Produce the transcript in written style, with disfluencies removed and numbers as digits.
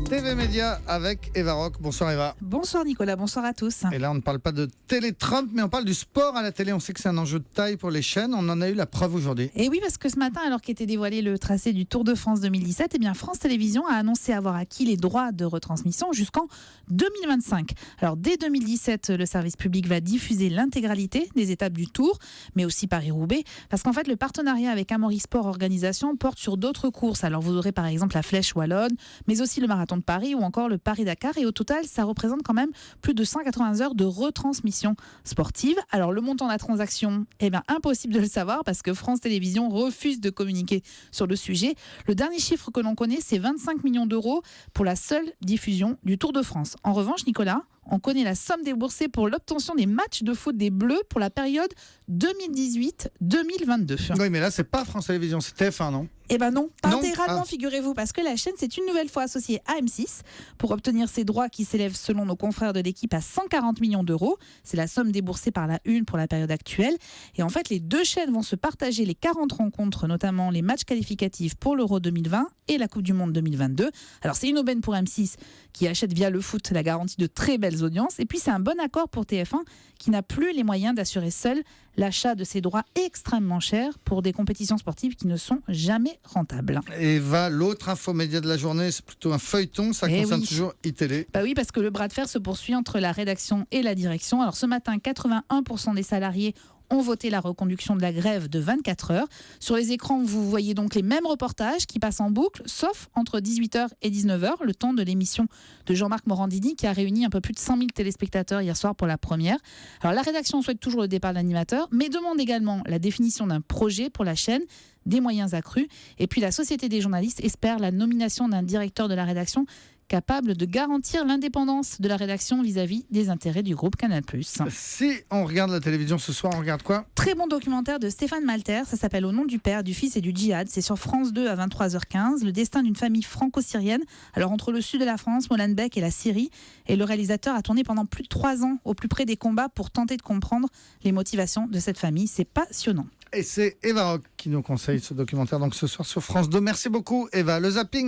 TV Média avec Eva Rock. Bonsoir Eva. Bonsoir Nicolas, bonsoir à tous. Et là, on ne parle pas de télé-Trump, mais on parle du sport à la télé. On sait que c'est un enjeu de taille pour les chaînes. On en a eu la preuve aujourd'hui. Et oui, parce que ce matin, alors qu'était dévoilé le tracé du Tour de France 2017, eh bien France Télévisions a annoncé avoir acquis les droits de retransmission jusqu'en 2025. Alors dès 2017, le service public va diffuser l'intégralité des étapes du Tour, mais aussi Paris-Roubaix, parce qu'en fait, le partenariat avec Amaury Sport Organisation porte sur d'autres courses. Alors vous aurez par exemple la Flèche Wallonne, mais aussi le Marathon de Paris ou encore le Paris-Dakar. Et au total, ça représente quand même plus de 180 heures de retransmission sportive. Alors le montant de la transaction, eh bien impossible de le savoir parce que France Télévisions refuse de communiquer sur le sujet. Le dernier chiffre que l'on connaît, c'est 25 millions d'euros pour la seule diffusion du Tour de France. En revanche, Nicolas, on connaît la somme déboursée pour l'obtention des matchs de foot des Bleus pour la période 2018-2022. Oui, mais là, c'est pas France Télévisions, c'est TF1, non ? Eh ben non, pas Non. intégralement, Ah. figurez-vous, parce que la chaîne s'est une nouvelle fois associée à M6 pour obtenir ses droits qui s'élèvent selon nos confrères de l'équipe à 140 millions d'euros. C'est la somme déboursée par la Une pour la période actuelle. Et en fait, les deux chaînes vont se partager les 40 rencontres, notamment les matchs qualificatifs pour l'Euro 2020 et la Coupe du Monde 2022. Alors c'est une aubaine pour M6 qui achète via le foot la garantie de très belles audiences. Et puis c'est un bon accord pour TF1 qui n'a plus les moyens d'assurer seul l'achat de ses droits extrêmement chers pour des compétitions sportives qui ne sont jamais rentables. Eva, l'autre infomédia de la journée, c'est plutôt un feuilleton, ça concerne toujours iTélé. Bah oui, parce que le bras de fer se poursuit entre la rédaction et la direction. Alors ce matin, 81% des salariés ont voté la reconduction de la grève de 24 heures. Sur les écrans, vous voyez donc les mêmes reportages qui passent en boucle, sauf entre 18h et 19h, le temps de l'émission de Jean-Marc Morandini, qui a réuni un peu plus de 100 000 téléspectateurs hier soir pour la première. Alors la rédaction souhaite toujours le départ de l'animateur, mais demande également la définition d'un projet pour la chaîne, des moyens accrus. Et puis la Société des journalistes espère la nomination d'un directeur de la rédaction capable de garantir l'indépendance de la rédaction vis-à-vis des intérêts du groupe Canal+. Si on regarde la télévision ce soir, on regarde quoi ? Très bon documentaire de Stéphane Malter, ça s'appelle Au nom du père, du fils et du djihad. C'est sur France 2 à 23h15, le destin d'une famille franco-syrienne, alors entre le sud de la France, Molenbeek et la Syrie. Et le réalisateur a tourné pendant plus de 3 ans au plus près des combats pour tenter de comprendre les motivations de cette famille. C'est passionnant. Et c'est Eva Rock qui nous conseille ce documentaire donc ce soir sur France 2. Merci beaucoup Eva. Le zapping